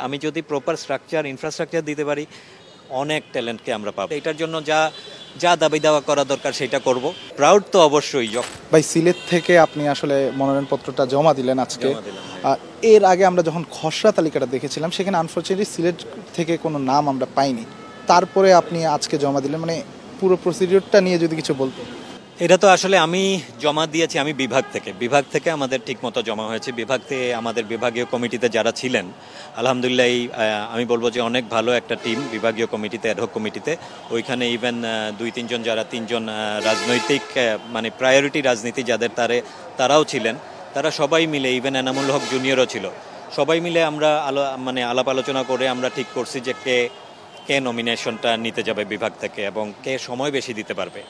আমি যদি proper structure infrastructure দিতে পারি, অনেক ট্যালেন্টকে আমরা পাবো। এটার জন্য যা যা দাবি দেওয়া করা দরকার সেটা করব। প্রাউড তো অবশ্যই। ভাই, সিলেট থেকে আপনি আসলে মনোনয়নপত্রটা জমা দিলেন আজকে। এর আগে আমরা যখন খসড়া তালিকাটা দেখেছিলাম, সেখানে আনফরচুনেটলি সিলেট থেকে কোনো নাম আমরা পাইনি। তারপরে আপনি আজকে জমা দিলেন, মানে পুরো প্রসিডিওরটা নিয়ে যদি কিছু বলতেন। এটা তো আসলে আমি জমা দিয়েছি আমি বিভাগ থেকে আমাদের ঠিকমতো জমা হয়েছে। বিভাগ থেকে আমাদের বিভাগীয় কমিটিতে যারা ছিলেন, আলহামদুলিল্লাহ আমি বলবো যে অনেক ভালো একটা টিম বিভাগীয় কমিটিতে, অ্যাডহক কমিটিতে। ওইখানে ইভেন 2-3 জন যারা 3 জন রাজনৈতিক মানে প্রায়োরিটি রাজনীতি যাদের তারাও ছিলেন। তারা সবাই মিলে, ইভেন এনামুল হক জুনিয়রও ছিল, সবাই মিলে আমরা আলাপ আলোচনা করে আমরা ঠিক করছি যে কে নমিনেশনটা নিতে যাবে বিভাগ থেকে এবং কে সময় বেশি দিতে পারবে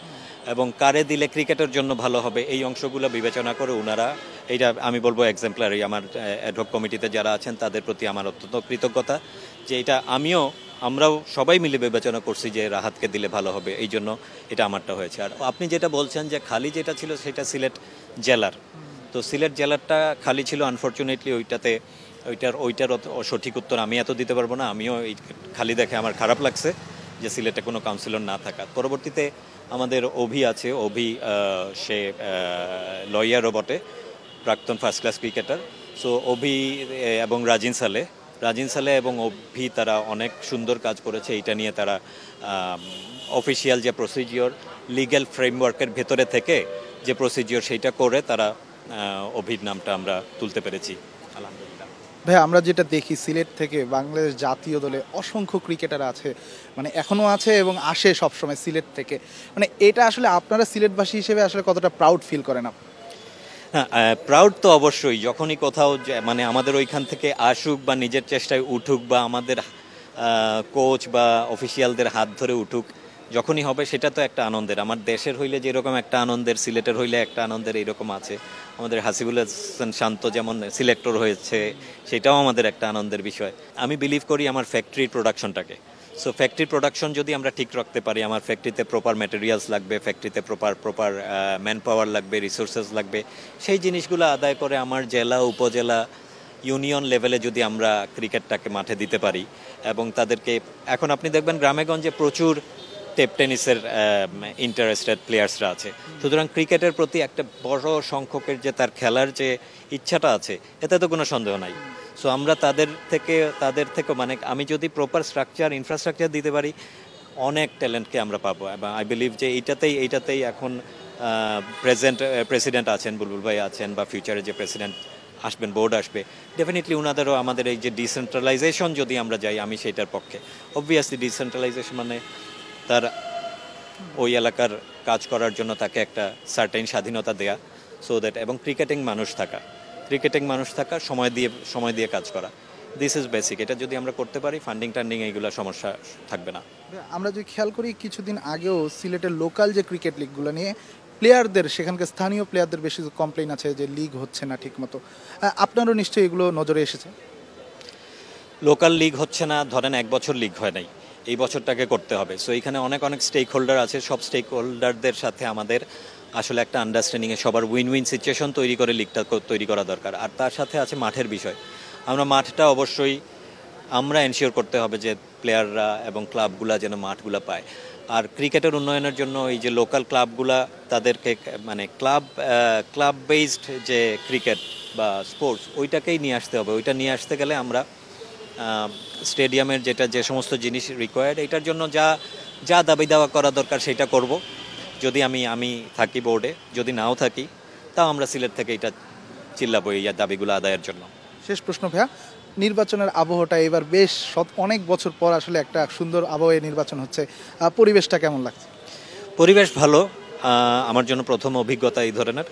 এবং কারে দিলে ক্রিকেটের জন্য ভালো হবে। এই অংশগুলো বিবেচনা করে ওনারা, এইটা আমি বলবো এক্সাম্পলারি। আমার অ্যাডহক কমিটিতে যারা আছেন তাদের প্রতি আমার অত্যন্ত কৃতজ্ঞতা যে এটা আমরাও সবাই মিলে বিবেচনা করছি যে রাহাতকে দিলে ভালো হবে, এই জন্য এটা আমারটা হয়েছে। আর আপনি যেটা বলছেন যে খালি যেটা ছিল সেটা সিলেট জেলার, তো সিলেট জেলারটা খালি ছিল আনফরচুনেটলি। ওইটার সঠিক উত্তর আমি এত দিতে পারবো না। আমিও এই খালি দেখে আমার খারাপ লাগছে যে সিলেটে কোনো কাউন্সিলর না থাকা। পরবর্তীতে আমাদের আছে সে লয়ারও বটে, প্রাক্তন ফার্স্ট ক্লাস ক্রিকেটার। সো এবং রাজিন সালে এবং তারা অনেক সুন্দর কাজ করেছে। এইটা নিয়ে তারা অফিসিয়াল যে প্রসিজিওর, লিগ্যাল ফ্রেমওয়ার্কের ভেতরে থেকে যে প্রসিজিওর সেইটা করে তারা নামটা আমরা তুলতে পেরেছি, আলহামদুলিল্লাহ। ভাই, আমরা যেটা দেখি সিলেট থেকে বাংলাদেশ জাতীয় দলে অসংখ্য ক্রিকেটার আছে, মানে এখনও আছে এবং আসে সবসময় সিলেট থেকে। মানে এটা আসলে আপনারা সিলেটবাসী হিসেবে আসলে কতটা প্রাউড ফিল করেন আপনি? হ্যাঁ, প্রাউড তো অবশ্যই। যখনই কোথাও মানে আমাদের ওইখান থেকে আসুক বা নিজের চেষ্টায় উঠুক বা আমাদের কোচ বা অফিসিয়ালদের হাত ধরে উঠুক, যখনই হবে সেটা তো একটা আনন্দের। আমার দেশের হইলে যেরকম একটা আনন্দের, সিলেটের হইলে একটা আনন্দের, এইরকম আছে। আমাদের হাসিবুল হাসান শান্ত যেমন সিলেক্টর হয়েছে, সেটাও আমাদের একটা আনন্দের বিষয়। আমি বিলিভ করি আমার ফ্যাক্টরির প্রোডাকশনটাকে। সো ফ্যাক্টরির প্রোডাকশন যদি আমরা ঠিক রাখতে পারি, আমার ফ্যাক্টরিতে প্রপার ম্যাটেরিয়ালস লাগবে, ফ্যাক্টরিতে প্রপার ম্যান পাওয়ার লাগবে, রিসোর্সেস লাগবে। সেই জিনিসগুলো আদায় করে আমার জেলা, উপজেলা, ইউনিয়ন লেভেলে যদি আমরা ক্রিকেটটাকে মাঠে দিতে পারি এবং তাদেরকে, এখন আপনি দেখবেন গ্রামেগঞ্জে প্রচুর টেপ টেনিসের ইন্টারেস্টেড প্লেয়ার্সরা আছে। সুতরাং ক্রিকেটের প্রতি একটা বড় সংখ্যকের যে তার খেলার যে ইচ্ছাটা আছে, এতে তো কোনো সন্দেহ নাই। সো আমরা তাদের থেকে মানে আমি যদি প্রপার স্ট্রাকচার ইনফ্রাস্ট্রাকচার দিতে পারি, অনেক ট্যালেন্টকে আমরা পাবো। এবং আই বিলিভ যে এইটাতেই এখন প্রেসিডেন্ট আছেন, বুলবুল ভাই আছেন, বা ফিউচারে যে প্রেসিডেন্ট আসবেন, বোর্ড আসবে, ডেফিনেটলি ওনাদেরও আমাদের এই যে ডিসেন্ট্রালাইজেশন যদি আমরা যাই, আমি সেইটার পক্ষে। অবভিয়াসলি ডিসেন্ট্রালাইজেশন মানে তার ওই এলাকার কাজ করার জন্য তাকে একটা সার্টেন স্বাধীনতা দেয়া, সো দ্যাট, এবং ক্রিকেটিং মানুষ থাকা, সময় দিয়ে কাজ করা, দিস ইজ বেসিক। এটা যদি আমরা করতে পারি, টান্ডিং এইগুলো সমস্যা থাকবে না। আমরা যদি খেয়াল করি, কিছুদিন আগেও সিলেটের লোকাল যে ক্রিকেট লিগগুলো নিয়ে প্লেয়ারদের, সেখানকার স্থানীয় প্লেয়ারদের বেশি কমপ্লেইন আছে যে লিগ হচ্ছে না ঠিকমতো। আপনারও নিশ্চয়ই এগুলো নজরে এসেছে। লোকাল লিগ হচ্ছে না, ধরেন 1 বছর লিগ হয় নাই, এই বছরটাকে করতে হবে। সো এখানে অনেক স্টেক হোল্ডার আছে। সব স্টেক হোল্ডারদের সাথে আমাদের আসলে একটা আন্ডারস্ট্যান্ডিংয়ে সবার উইন সিচুয়েশন তৈরি করে লিগটা তৈরি করা দরকার। আর তার সাথে আছে মাঠের বিষয়। মাঠটা অবশ্যই আমরা এনশিওর করতে হবে যে প্লেয়াররা এবং ক্লাবগুলা যেন মাঠগুলা পায়। আর ক্রিকেটের উন্নয়নের জন্য এই যে লোকাল ক্লাবগুলা, তাদেরকে মানে ক্লাব বেসড যে ক্রিকেট বা স্পোর্টস, ওইটাকেই নিয়ে আসতে হবে। ওইটা নিয়ে আসতে গেলে আমরা স্টেডিয়ামের যে সমস্ত জিনিস রিকোয়ার্ড, এটার জন্য যা দাবি দেওয়া করা দরকার সেটা করব। যদি আমি থাকি বোর্ডে, যদি নাও থাকি, তাও আমরা সিলেট থেকে এটা চিল্লাবো এই দাবিগুলো আদায়ের জন্য। শেষ প্রশ্ন ভাইয়া, নির্বাচনের আবহটা এবার বেশ অনেক বছর পর আসলে একটা সুন্দর আবহে নির্বাচন হচ্ছে, পরিবেশটা কেমন লাগছে? পরিবেশ ভালো, আমার জন্য প্রথম অভিজ্ঞতা এই ধরনের।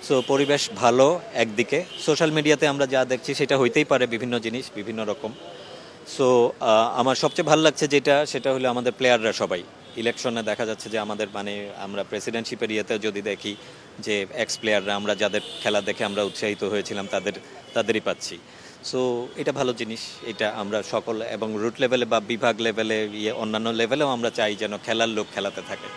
সো পরিবেশ ভালো। একদিকে সোশ্যাল মিডিয়াতে আমরা যা দেখছি সেটা হইতেই পারে, বিভিন্ন জিনিস বিভিন্ন রকম। সো আমার সবচেয়ে ভালো লাগছে সেটা হলো আমাদের প্লেয়াররা সবাই ইলেকশনে দেখা যাচ্ছে যে আমাদের মানে আমরা প্রেসিডেন্টশিপের ইয়েতে যদি দেখি যে এক্স প্লেয়াররা, আমরা যাদের খেলা দেখে আমরা উৎসাহিত হয়েছিলাম, তাদেরই পাচ্ছি। সো এটা ভালো জিনিস। এটা আমরা সকল এবং রুট লেভেলে বা বিভাগ লেভেলে অন্যান্য লেভেলেও আমরা চাই যেন খেলার লোক খেলাতে থাকে।